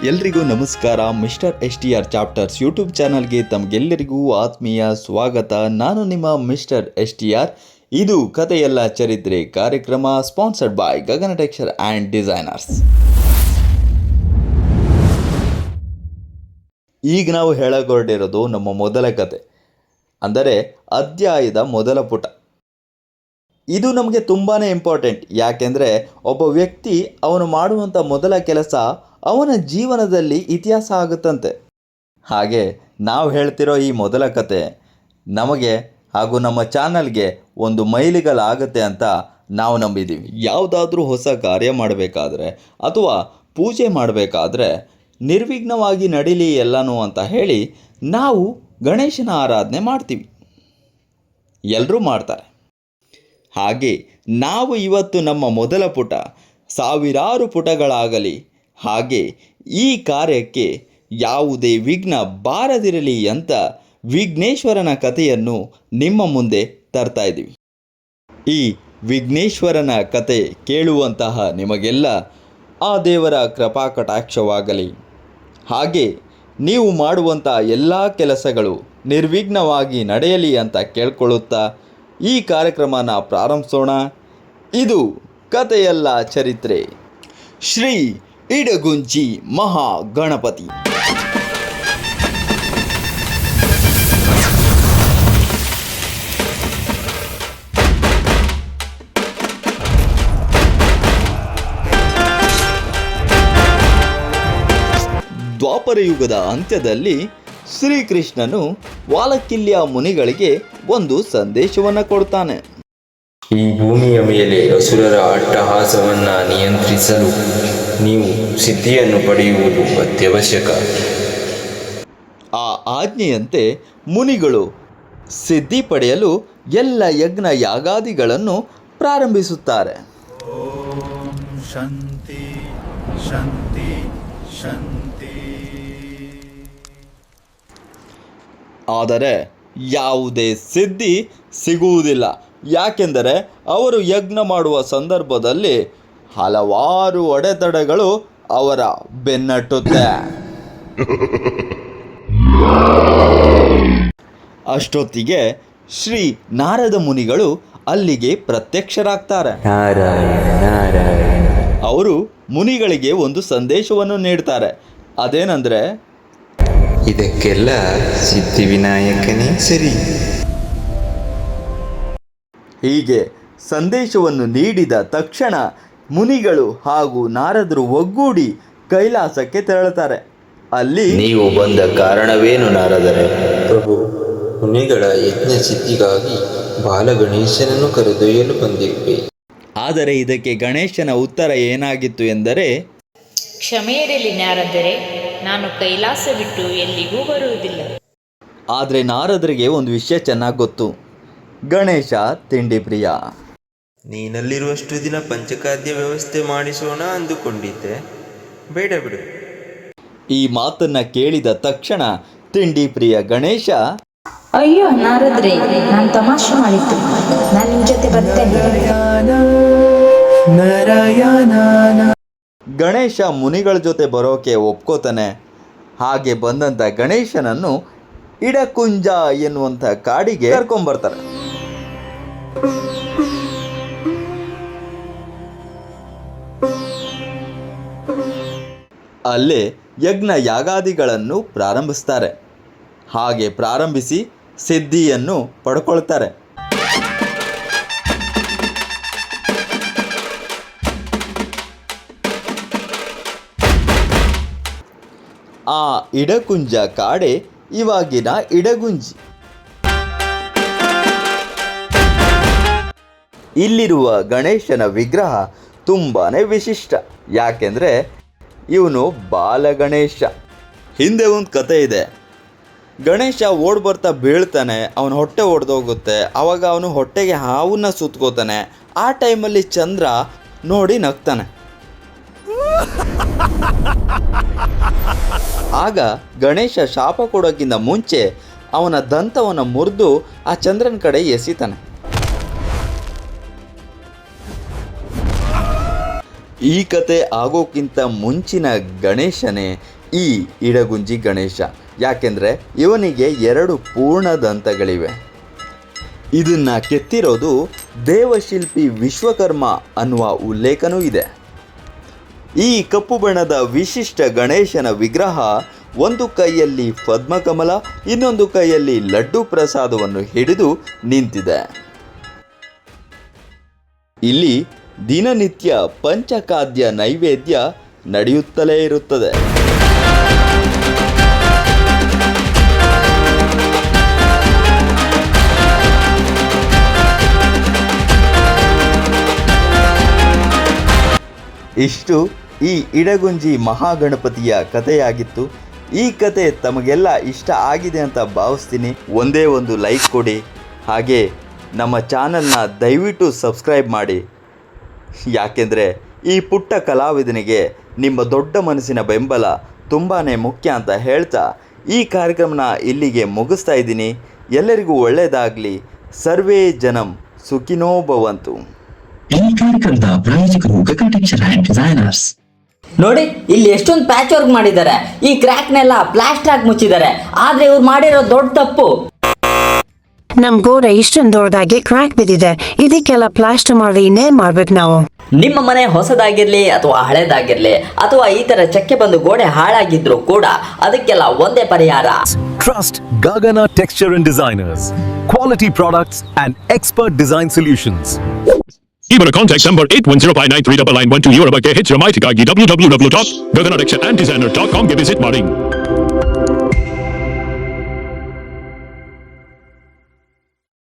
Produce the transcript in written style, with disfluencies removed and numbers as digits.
ಎಲ್ರಿಗೂ ನಮಸ್ಕಾರ. Mister STR chapters YouTube ಚಾನಲ್ಗೆ ತಮಗೆಲ್ಲರಿಗೂ ಆತ್ಮೀಯ ಸ್ವಾಗತ. ನಾನು ನಿಮ್ಮ ಮಿಸ್ಟರ್ STR. ಇದು ಕಥೆಯಲ್ಲ ಚರಿತ್ರೆ ಕಾರ್ಯಕ್ರಮ, sponsored by Gagana texture and designers. ಈಗ ನಾವು ಹೇಳಗೊರಟಿರೋದು ನಮ್ಮ ಮೊದಲ ಕತೆ, ಅಂದರೆ ಅಧ್ಯಾಯದ ಮೊದಲ ಪುಟ. ಇದು ನಮಗೆ ತುಂಬಾ ಇಂಪಾರ್ಟೆಂಟ್. ಯಾಕೆಂದರೆ ಒಬ್ಬ ವ್ಯಕ್ತಿ ಅವನು ಮಾಡುವಂಥ ಮೊದಲ ಕೆಲಸ ಅವನ ಜೀವನದಲ್ಲಿ ಇತಿಹಾಸ ಆಗುತ್ತಂತೆ. ಹಾಗೆ ನಾವು ಹೇಳ್ತಿರೋ ಈ ಮೊದಲ ಕತೆ ನಮಗೆ ಹಾಗೂ ನಮ್ಮ ಚಾನಲ್ಗೆ ಒಂದು ಮೈಲಿಗಲ್ಲಾಗುತ್ತೆ ಅಂತ ನಾವು ನಂಬಿದ್ದೀವಿ. ಯಾವುದಾದ್ರೂ ಹೊಸ ಕಾರ್ಯ ಮಾಡಬೇಕಾದ್ರೆ ಅಥವಾ ಪೂಜೆ ಮಾಡಬೇಕಾದ್ರೆ ನಿರ್ವಿಘ್ನವಾಗಿ ನಡೀಲಿ ಎಲ್ಲನೂ ಅಂತ ಹೇಳಿ ನಾವು ಗಣೇಶನ ಆರಾಧನೆ ಮಾಡ್ತೀವಿ. ಎಲ್ಲರೂ ಮಾಡ್ತಾರೆ. ಹಾಗೆ ನಾವು ಇವತ್ತು ನಮ್ಮ ಮೊದಲ ಪುಟ ಸಾವಿರಾರು ಪುಟಗಳಾಗಲಿ, ಹಾಗೆ ಈ ಕಾರ್ಯಕ್ಕೆ ಯಾವುದೇ ವಿಘ್ನ ಬಾರದಿರಲಿ ಅಂತ ವಿಘ್ನೇಶ್ವರನ ಕಥೆಯನ್ನು ನಿಮ್ಮ ಮುಂದೆ ತರ್ತಾ ಇದ್ದೀವಿ. ಈ ವಿಘ್ನೇಶ್ವರನ ಕತೆ ಕೇಳುವಂತಹ ನಿಮಗೆಲ್ಲ ಆ ದೇವರ ಕೃಪಾ ಕಟಾಕ್ಷವಾಗಲಿ. ಹಾಗೆ ನೀವು ಮಾಡುವಂಥ ಎಲ್ಲ ಕೆಲಸಗಳು ನಿರ್ವಿಘ್ನವಾಗಿ ನಡೆಯಲಿ ಅಂತ ಕೇಳ್ಕೊಳ್ಳುತ್ತಾ ಈ ಕಾರ್ಯಕ್ರಮನ ಪ್ರಾರಂಭಿಸೋಣ. ಇದು ಕಥೆಯಲ್ಲ ಚರಿತ್ರೆ. ಶ್ರೀ ಇಡಗುಂಜಿ ಮಹಾಗಣಪತಿ. ದ್ವಾಪರ ಯುಗದ ಅಂತ್ಯದಲ್ಲಿ ಶ್ರೀಕೃಷ್ಣನು ವಾಲಕಿಲ್ಯ ಮುನಿಗಳಿಗೆ ಒಂದು ಸಂದೇಶವನ್ನು ಕೊಡ್ತಾನೆ. ಈ ಭೂಮಿಯ ಮೇಲೆ ಅಸುರರ ಅಟ್ಟಹಾಸವನ್ನು ನಿಯಂತ್ರಿಸಲು ನೀವು ಸಿದ್ಧಿಯನ್ನು ಪಡೆಯುವುದು ಅತ್ಯವಶ್ಯಕ. ಆ ಆಜ್ಞೆಯಂತೆ ಮುನಿಗಳು ಸಿದ್ಧಿ ಪಡೆಯಲು ಎಲ್ಲ ಯಜ್ಞ ಯಾಗಾದಿಗಳನ್ನು ಪ್ರಾರಂಭಿಸುತ್ತಾರೆ. ಶಾಂತಿ ಶಾಂತಿ ಶಾಂತಿ. ಆದರೆ ಯಾವುದೇ ಸಿದ್ಧಿ ಸಿಗುವುದಿಲ್ಲ. ಯಾಕೆಂದರೆ ಅವರು ಯಜ್ಞ ಮಾಡುವ ಸಂದರ್ಭದಲ್ಲಿ ಹಲವಾರು ಅಡೆತಡೆಗಳು ಅವರ ಬೆನ್ನಟ್ಟುತ್ತೆ. ಅಷ್ಟೊತ್ತಿಗೆ ಶ್ರೀ ನಾರದ ಮುನಿಗಳು ಅಲ್ಲಿಗೆ ಪ್ರತ್ಯಕ್ಷರಾಗ್ತಾರೆ. ಅವರು ಮುನಿಗಳಿಗೆ ಒಂದು ಸಂದೇಶವನ್ನು ನೀಡ್ತಾರೆ. ಅದೇನೆಂದರೆ, ಇದಕ್ಕೆಲ್ಲ ಸಿದ್ಧಿವಿನಾಯಕನೇ ಸರಿ. ಹೀಗೆ ಸಂದೇಶವನ್ನು ನೀಡಿದ ತಕ್ಷಣ ಮುನಿಗಳು ಹಾಗೂ ನಾರದರು ಒಗ್ಗೂಡಿ ಕೈಲಾಸಕ್ಕೆ ತೆರಳುತ್ತಾರೆ. ಅಲ್ಲಿ ನೀವು ಬಂದ ಕಾರಣವೇನು ನಾರದರೆ? ಪ್ರಭು, ಮುನಿಗಳ ಯಜ್ಞ ಸಿದ್ಧಿಗಾಗಿ ಬಾಲಗಣೇಶನನ್ನು ಕರೆದೊಯ್ಯಲು ಬಂದಿರುವೆ. ಆದರೆ ಇದಕ್ಕೆ ಗಣೇಶನ ಉತ್ತರ ಏನಾಗಿತ್ತು ಎಂದರೆ, ಕ್ಷಮೆ ಇರಲಿ ನಾರದರೆ, ನಾನು ಕೈಲಾಸ ಬಿಟ್ಟು ಎಲ್ಲಿಗೂ ಬರುವುದಿಲ್ಲ. ಆದರೆ ನಾರದರಿಗೆ ಒಂದು ವಿಷಯ ಚೆನ್ನಾಗಿ ಗೊತ್ತು. ಗಣೇಶ ತಿಂಡಿ ಪ್ರಿಯ. ನೀನಲ್ಲಿರುವಷ್ಟು ದಿನ ಪಂಚಖಾದ್ಯ ವ್ಯವಸ್ಥೆ ಮಾಡಿಸೋಣ ಅಂದುಕೊಂಡಿದ್ದೆ, ಬೇಡ ಬಿಡು. ಈ ಮಾತನ್ನ ಕೇಳಿದ ತಕ್ಷಣ ತಿಂಡಿ ಪ್ರಿಯ ಗಣೇಶ, ಅಯ್ಯೋ ನಾರದ್ರೆ, ನಾನು ತಮಾಷೆ ಮಾಡಿದ್ದು, ನಾನು ನಿಮ್ಮ ಜೊತೆ ಬರ್ತೇನೆ. ಗಣೇಶ ಮುನಿಗಳ ಜೊತೆ ಬರೋಕೆ ಒಪ್ಕೋತಾನೆ. ಹಾಗೆ ಬಂದಂಥ ಗಣೇಶನನ್ನು ಇಡಕುಂಜ ಎನ್ನುವಂಥ ಕಾಡಿಗೆ ಕರ್ಕೊಂಡ್ಬರ್ತಾರೆ. ಅಲ್ಲೇ ಯಜ್ಞ ಯಾಗಾದಿಗಳನ್ನು ಪ್ರಾರಂಭಿಸ್ತಾರೆ. ಹಾಗೆ ಪ್ರಾರಂಭಿಸಿ ಸಿದ್ಧಿಯನ್ನು ಪಡ್ಕೊಳ್ತಾರೆ. ಆ ಇಡಕುಂಜ ಕಾಡೆ ಇವಾಗಿನ ಇಡಗುಂಜಿ. ಇಲ್ಲಿರುವ ಗಣೇಶನ ವಿಗ್ರಹ ತುಂಬಾ ವಿಶಿಷ್ಟ. ಯಾಕೆಂದರೆ ಇವನು ಬಾಲಗಣೇಶ. ಹಿಂದೆ ಒಂದು ಕತೆ ಇದೆ. ಗಣೇಶ ಓಡ್ ಬರ್ತಾ ಬೀಳ್ತಾನೆ, ಅವನ ಹೊಟ್ಟೆ ಒಡೆದೋಗುತ್ತೆ. ಆವಾಗ ಅವನು ಹೊಟ್ಟೆಗೆ ಹಾವನ್ನ ಸುತ್ಕೋತಾನೆ. ಆ ಟೈಮಲ್ಲಿ ಚಂದ್ರ ನೋಡಿ ನಗ್ತಾನೆ. ಆಗ ಗಣೇಶ ಶಾಪ ಕೊಡೋಕ್ಕಿಂತ ಮುಂಚೆ ಅವನ ದಂತವನ್ನು ಮುರಿದು ಆ ಚಂದ್ರನ ಕಡೆ ಎಸಿತಾನೆ. ಈ ಕತೆ ಆಗೋಕ್ಕಿಂತ ಮುಂಚಿನ ಗಣೇಶನೇ ಈ ಇಡಗುಂಜಿ ಗಣೇಶ. ಯಾಕೆಂದರೆ ಇವನಿಗೆ 2 ಪೂರ್ಣದಂತಗಳಿವೆ. ಇದನ್ನು ಕೆತ್ತಿರೋದು ದೇವಶಿಲ್ಪಿ ವಿಶ್ವಕರ್ಮ ಅನ್ನುವ ಉಲ್ಲೇಖನೂ ಇದೆ. ಈ ಕಪ್ಪು ಬಣ್ಣದ ವಿಶಿಷ್ಟ ಗಣೇಶನ ವಿಗ್ರಹ ಒಂದು ಕೈಯಲ್ಲಿ ಪದ್ಮಕಮಲ, ಇನ್ನೊಂದು ಕೈಯಲ್ಲಿ ಲಡ್ಡು ಪ್ರಸಾದವನ್ನು ಹಿಡಿದು ನಿಂತಿದೆ. ಇಲ್ಲಿ ದಿನನಿತ್ಯ ಪಂಚಖಾದ್ಯ ನೈವೇದ್ಯ ನಡೆಯುತ್ತಲೇ ಇರುತ್ತದೆ. ಇಷ್ಟು ಈ ಇಡಗುಂಜಿ ಮಹಾಗಣಪತಿಯ ಕಥೆಯಾಗಿತ್ತು. ಈ ಕತೆ ತಮಗೆಲ್ಲ ಇಷ್ಟ ಆಗಿದೆ ಅಂತ ಭಾವಿಸ್ತೀನಿ. ಒಂದೇ ಒಂದು ಲೈಕ್ ಕೊಡಿ, ಹಾಗೆ ನಮ್ಮ ಚಾನಲ್ನ ದಯವಿಟ್ಟು ಸಬ್ಸ್ಕ್ರೈಬ್ ಮಾಡಿ. ಯಾಕೆಂದರೆ ಈ ಪುಟ್ಟ ಕಲಾವಿದನಿಗೆ ನಿಮ್ಮ ದೊಡ್ಡ ಮನಸ್ಸಿನ ಬೆಂಬಲ ತುಂಬಾ ಮುಖ್ಯ ಅಂತ ಹೇಳ್ತಾ ಈ ಕಾರ್ಯಕ್ರಮನ ಇಲ್ಲಿಗೆ ಮುಗಿಸ್ತಾ ಇದ್ದೀನಿ. ಎಲ್ಲರಿಗೂ ಒಳ್ಳೆಯದಾಗಲಿ. ಸರ್ವೇ ಜನಂ ಸುಖಿನೋ ಭವಂತು. ಈ ಕಾರ್ಯಕ್ರಮದ ಪ್ರಾಯೋಜಕರು ಗಗನ ಟೆಕ್ಸ್ಚರ್ ಅಂಡ್ ಡಿಸೈನರ್ಸ್. ನೋಡಿ, ಇಲ್ಲಿ ಎಷ್ಟೊಂದು ಪ್ಯಾಚ್ ವರ್ಕ್ ಮಾಡಿದ್ದಾರೆ. ಈ ಕ್ರ್ಯಾಕ್ನೆಲ್ಲ ಪ್ಲಾಸ್ಟರ್ ಹಾಕಿ ಮುಚ್ಚಿದ್ದಾರೆ. ಆದ್ರೆ ಇವ್ರು ಮಾಡಿರೋ ದೊಡ್ಡ ತಪ್ಪು, ನಮ್ ಗೋಡೆ ಇಷ್ಟೊಂದು ದೊಡ್ಡದಾಗಿ ಕ್ರ್ಯಾಕ್ ಬಿದ್ದಿದೆ. ಇದಕ್ಕೆಲ್ಲ ಪ್ಲಾಸ್ಟರ್ ಮಾಡಿ ಇನ್ನೇನ್ ಮಾಡ್ಬೇಕು ನಾವು? ನಿಮ್ಮ ಮನೆ ಹೊಸದಾಗಿರ್ಲಿ ಅಥವಾ ಹಳೇದಾಗಿರ್ಲಿ ಅಥವಾ ಈ ತರ ಚಕ್ಕೆ ಬಂದು ಗೋಡೆ ಹಾಳಾಗಿದ್ರು ಕೂಡ ಅದಕ್ಕೆಲ್ಲ ಒಂದೇ ಪರಿಹಾರ. Trust Gagana Texture and Designers. Quality products and expert design solutions. Even a contact number 8105939912 Europe ke hit Ramaitikagi www.gaganatextureanddesigner.com ke visit Maring.